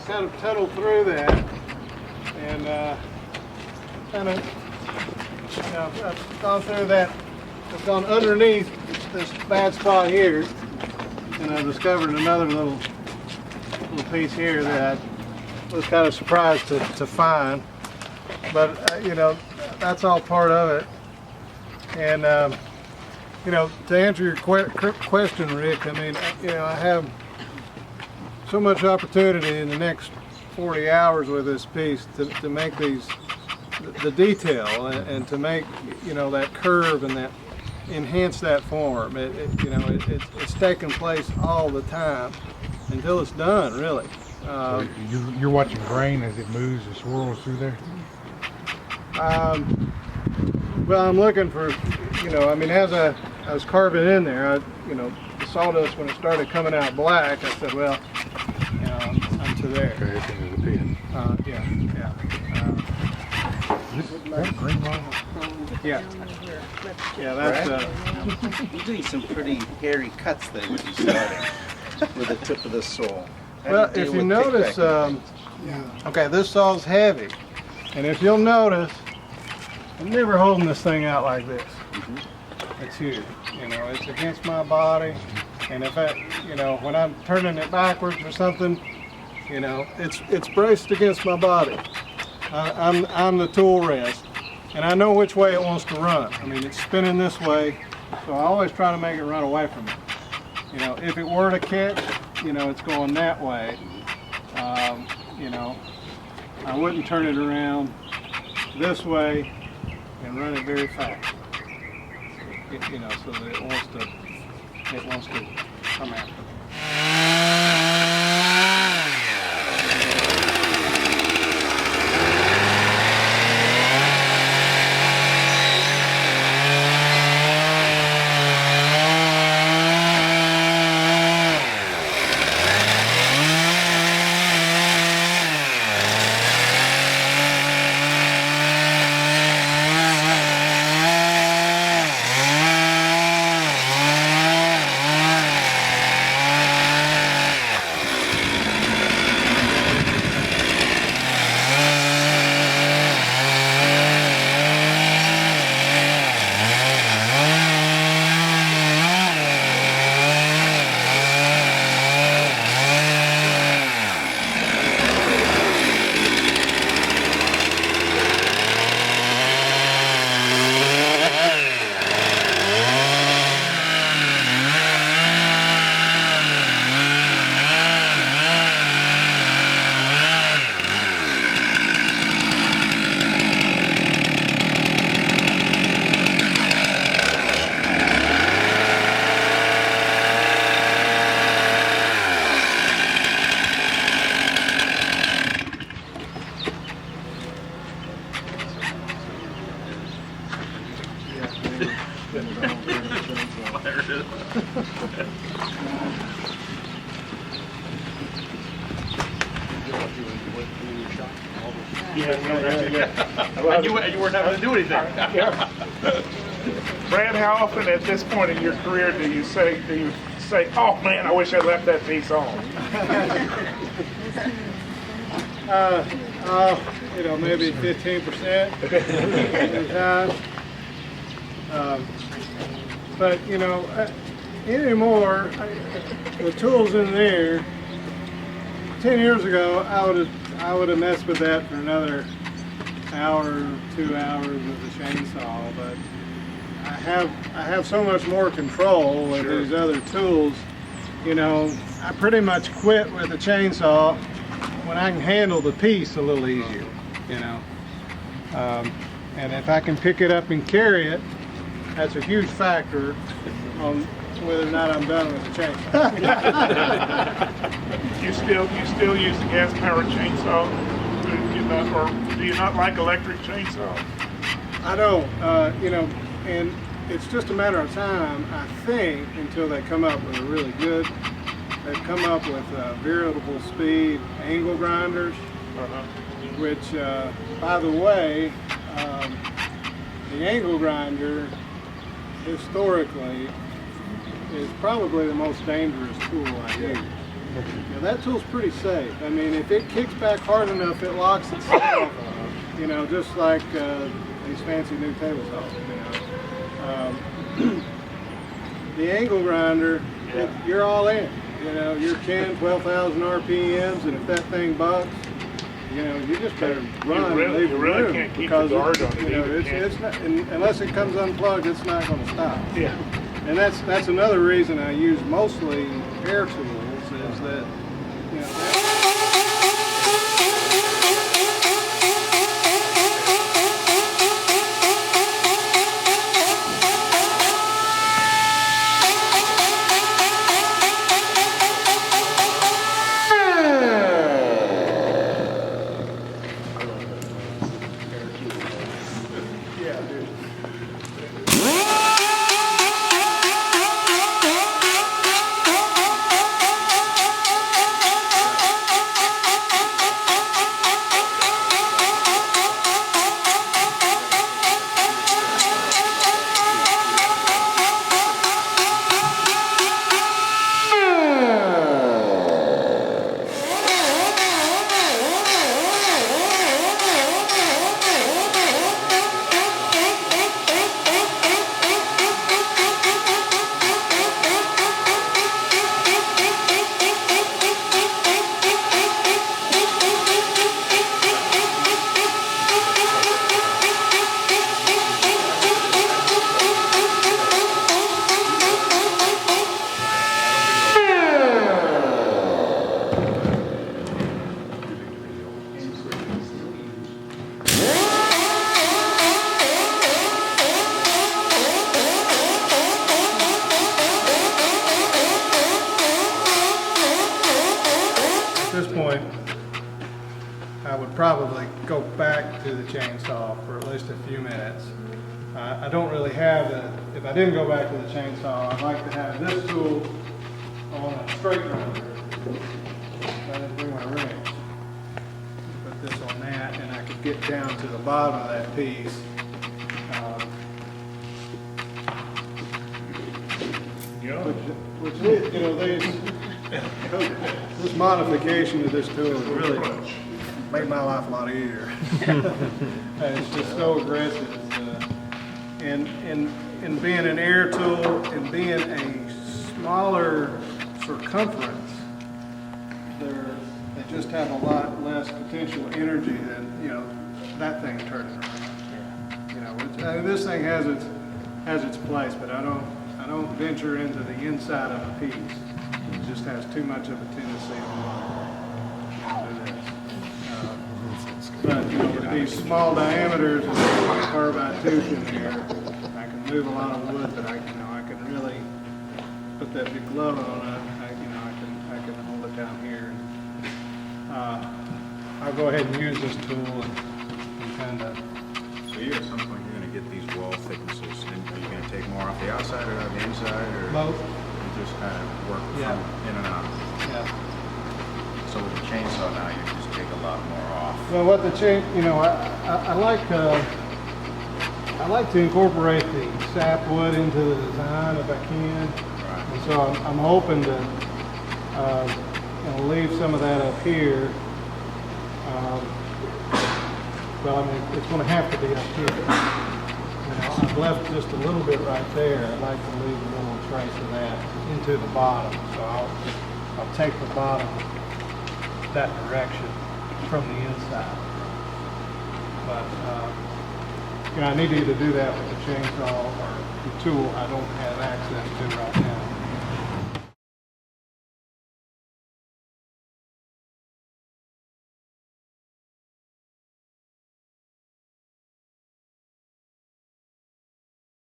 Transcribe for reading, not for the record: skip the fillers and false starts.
kind of tunneled through that, and kind of, I've gone through that. I've gone underneath this bad spot here, and I've discovered another little piece here that I was kind of surprised to find. But you know, that's all part of it. And you know, to answer your question, Rick, I mean, you know, I have so much opportunity in the next 40 hours with this piece to make these, the detail, and to make, you know, that curve and that enhance that form. You know, it's taking place all the time until it's done, really. You're watching grain as it moves and swirls through there? Well, I'm looking for, you know, I mean, as I was carving in there, you know, the sawdust, when it started coming out black, I said, well, you know, I'm to there. Okay, it's into the pin. Yeah. Is that green line? Yeah. Yeah, that's You're doing some pretty hairy cuts there when you started with the tip of the saw. well, if you notice, okay, this saw's heavy, and if you'll notice, I'm never holding this thing out like this. It's huge, you know, it's against my body, and if I, you know, when I'm turning it backwards or something, you know, it's braced against my body. I'm the tool rest, and I know which way it wants to run. I mean, it's spinning this way, so I always try to make it run away from me. You know, if it were to catch, you know, it's going that way. You know, I wouldn't turn it around this way and run it very fast. You know, so that it wants to come after me. And you weren't having to do anything. Brad, how often at this point in your career do you say, oh man, I wish I left that piece on? You know, maybe 15% of the time. But you know, anymore, the tools in there. 10 years ago, I would have messed with that for another hour, 2 hours with the chainsaw. But I have so much more control with these other tools. You know, I pretty much quit with the chainsaw when I can handle the piece a little easier. You know, and if I can pick it up and carry it, that's a huge factor on whether or not I'm done with the chainsaw. You still use the gas-powered chainsaw? Or do you not like electric chainsaws? I don't. You know, and it's just a matter of time, I think, until they come up with a really good. They've come up with variable speed angle grinders, which, by the way, the angle grinder historically is probably the most dangerous tool I use. You know, that tool's pretty safe. I mean, if it kicks back hard enough, it locks itself. You know, just like these fancy new table saws. You know, the angle grinder, you're all in. You know, you're 10, 12,000 RPMs, and if that thing bucks, you know, you just better run and leave the room, can't keep because the guard on it you know, either, it's not, unless it comes unplugged, it's not going to stop. Yeah. And that's another reason I use mostly air tools, is that, you know, at this point, I would probably go back to the chainsaw for at least a few minutes. I don't really have if I didn't go back to the chainsaw, I'd like to have this tool on a straight grinder. I didn't bring my wrench. Put this on that, and I could get down to the bottom of that piece. Which you know, this modification of this tool has really made my life a lot easier. It's just so aggressive. And being an air tool and being a smaller circumference, they just have a lot less potential energy than, you know, that thing turning around. You know, this thing has its place, but I don't venture into the inside of a piece. It just has too much of a tendency to do this. But you know, with these small diameters and a carbide tooth in there, I can move a lot of wood, but I can really put that big glove on it. I can hold it down here. I'll go ahead and use this tool and kind of. So you at some point you're going to get these wall thicknesses, and are you going to take more off the outside or on the inside, or both. you just kind of work Yeah. from in and out? Yeah. So with the chainsaw now, you just take a lot more off. Well, what the chain, you know, I like to incorporate the sapwood into the design if I can, Right. and so I'm hoping to you know, leave some of that up here. Well, I mean, it's going to have to be up here. You know, I've left just a little bit right there. I'd like to leave a little trace of that into the bottom, so I'll take the bottom that direction from the inside. But you know, I need to either do that with the chainsaw or the tool. I don't have access